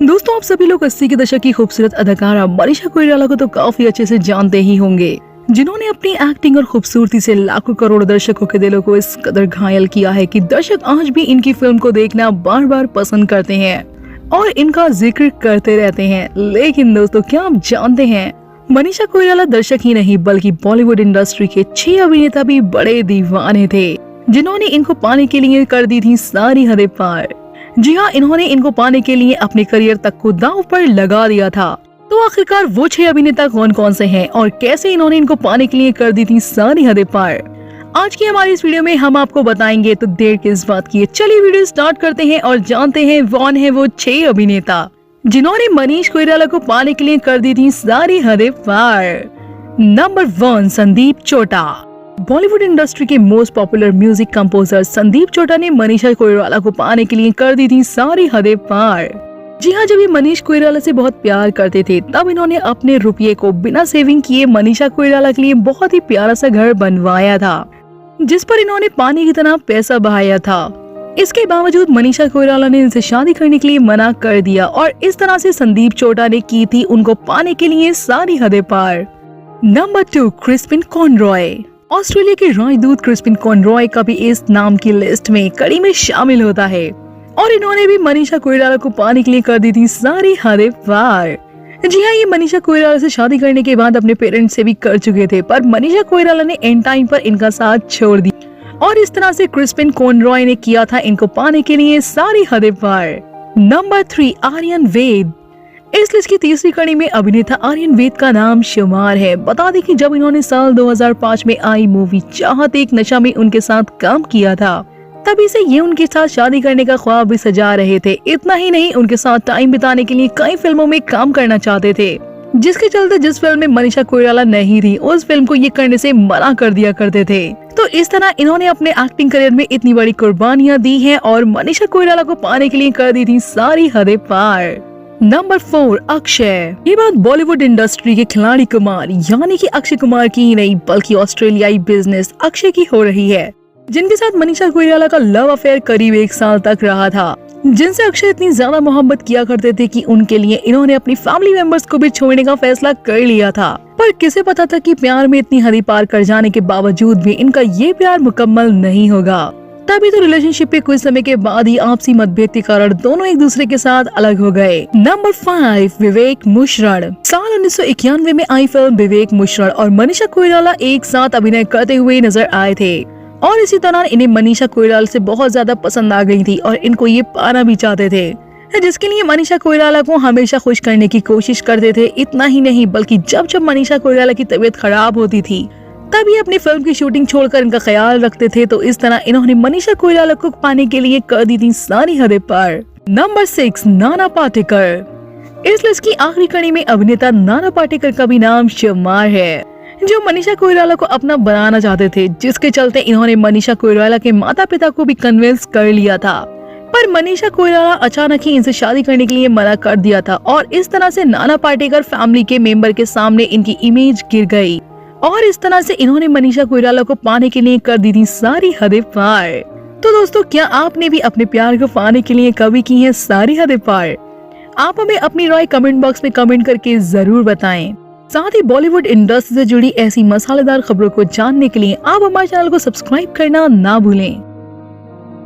दोस्तों, आप सभी लोग 80 के दशक की खूबसूरत अदाकारा मनीषा कोइराला को तो काफी अच्छे से जानते ही होंगे, जिन्होंने अपनी एक्टिंग और खूबसूरती से लाखों करोड़ों दर्शकों के दिलों को इस कदर घायल किया है कि दर्शक आज भी इनकी फिल्म को देखना बार बार पसंद करते हैं और इनका जिक्र करते रहते हैं। लेकिन दोस्तों, क्या आप जानते हैं, मनीषा कोइराला दर्शक ही नहीं बल्कि बॉलीवुड इंडस्ट्री के 6 अभिनेता भी बड़े दीवाने थे, जिन्होंने इनको पाने के लिए कर दी थी सारी हदें पार। जी हाँ, इन्होंने इनको पाने के लिए अपने करियर तक को दांव पर लगा दिया था। तो आखिरकार वो 6 अभिनेता कौन कौन से हैं और कैसे इन्होंने इनको पाने के लिए कर दी थी सारी हदें पार, आज की हमारी इस वीडियो में हम आपको बताएंगे। तो देर किस बात की है, चलिए वीडियो स्टार्ट करते हैं और जानते हैं कौन है वो 6 अभिनेता जिन्होंने मनीष कोइराला को पाने के लिए कर दी थी सारी हदें पार। नंबर 1, संदीप चोटा। बॉलीवुड इंडस्ट्री के most popular music composer Sandeep चोटा ने मनीषा कोइराला को पाने के लिए कर दी थी सारी हदें पार। जी हाँ, जब ये मनीष कोइराला से बहुत प्यार करते थे तब इन्होंने अपने रुपये को बिना सेविंग किए मनीषा कोइराला के लिए बहुत ही प्यारा सा घर बनवाया था, जिस पर इन्होंने पानी की तरह पैसा बहाया था। इसके बावजूद मनीषा कोइराला ने इनसे शादी करने के लिए मना कर दिया और इस तरह से संदीप चोटा ने की थी उनको पाने के लिए सारी हदें पार। Number 2, Crispin Conroy. ऑस्ट्रेलिया के राजदूत क्रिस्पिन कॉनरॉय का भी इस नाम की लिस्ट में कड़ी में शामिल होता है और इन्होंने भी मनीषा कोइराला को पाने के लिए कर दी थी सारी हदें पार। जी हाँ, ये मनीषा कोइराला से शादी करने के बाद अपने पेरेंट्स से भी कर चुके थे, पर मनीषा कोइराला ने एंड टाइम पर इनका साथ छोड़ दिया और इस तरह से क्रिस्पिन कॉनरॉय ने किया था इनको पाने के लिए सारी हदें पार। नंबर 3, आर्यन वैद। इस लिस्ट की तीसरी कड़ी में अभिनेता आर्यन वैद का नाम शुमार है। बता दें कि जब इन्होंने साल 2005 में आई मूवी चाहत एक नशा में उनके साथ काम किया था, तभी से ये उनके साथ शादी करने का ख्वाब भी सजा रहे थे। इतना ही नहीं, उनके साथ टाइम बिताने के लिए कई फिल्मों में काम करना चाहते थे, जिसके चलते जिस फिल्म में मनीषा कोइराला नहीं थी उस फिल्म को ये करने से मना कर दिया करते थे। तो इस तरह इन्होंने अपने एक्टिंग करियर में इतनी बड़ी कुर्बानियां दी हैं और मनीषा कोइराला को पाने के लिए कर दी थी सारी हदें पार। नंबर 4, अक्षय। ये बात बॉलीवुड इंडस्ट्री के खिलाड़ी कुमार यानी कि अक्षय कुमार की ही नहीं बल्कि ऑस्ट्रेलियाई बिजनेस अक्षय की हो रही है, जिनके साथ मनीषा कोइराला का लव अफेयर करीब 1 साल तक रहा था, जिनसे अक्षय इतनी ज्यादा मोहब्बत किया करते थे कि उनके लिए इन्होंने अपनी फैमिली मेंबर्स को भी छोड़ने का फैसला कर लिया था। पर किसे पता था कि प्यार में इतनी हद पार कर जाने के बावजूद भी इनका ये प्यार मुकम्मल नहीं होगा। तभी तो रिलेशनशिप पे कुछ समय के बाद ही आपसी मतभेद के कारण दोनों एक दूसरे के साथ अलग हो गए। नंबर 5, विवेक मुशरण। साल 1991 में आई फिल्म विवेक मुशरण और मनीषा कोइराला एक साथ अभिनय करते हुए नजर आए थे और इसी दौरान इन्हें मनीषा कोइराला से बहुत ज्यादा पसंद आ गई थी और इनको ये पाना भी चाहते थे, जिसके लिए मनीषा कोइराला को हमेशा खुश करने की कोशिश करते थे। इतना ही नहीं बल्कि जब जब मनीषा कोइराला की तबीयत खराब होती थी तभी अपनी फिल्म की शूटिंग छोड़कर इनका ख्याल रखते थे। तो इस तरह इन्होंने मनीषा कोइराला को पाने के लिए कर दी थी सारी हदें पार। नंबर 6, नाना पाटेकर। इस लिस्ट की आखिरी कड़ी में अभिनेता नाना पाटेकर का भी नाम शुमार है, जो मनीषा कोइराला को अपना बनाना चाहते थे, जिसके चलते इन्होंने मनीषा कोइराला के माता पिता को भी कन्विंस कर लिया था। पर मनीषा कोइराला अचानक ही इनसे शादी करने के लिए मना कर दिया था और इस तरह से नाना पाटेकर फैमिली के मेंबर के सामने इनकी इमेज गिर गई और इस तरह से इन्होंने मनीषा कोइराला को पाने के लिए कर दी थी सारी हदें पार। तो दोस्तों, क्या आपने भी अपने प्यार को पाने के लिए कभी की है सारी हदें पार? आप हमें अपनी राय कमेंट बॉक्स में कमेंट करके जरूर बताएं। साथ ही बॉलीवुड इंडस्ट्री से जुड़ी ऐसी मसालेदार खबरों को जानने के लिए आप हमारे चैनल को सब्सक्राइब करना ना भूलें।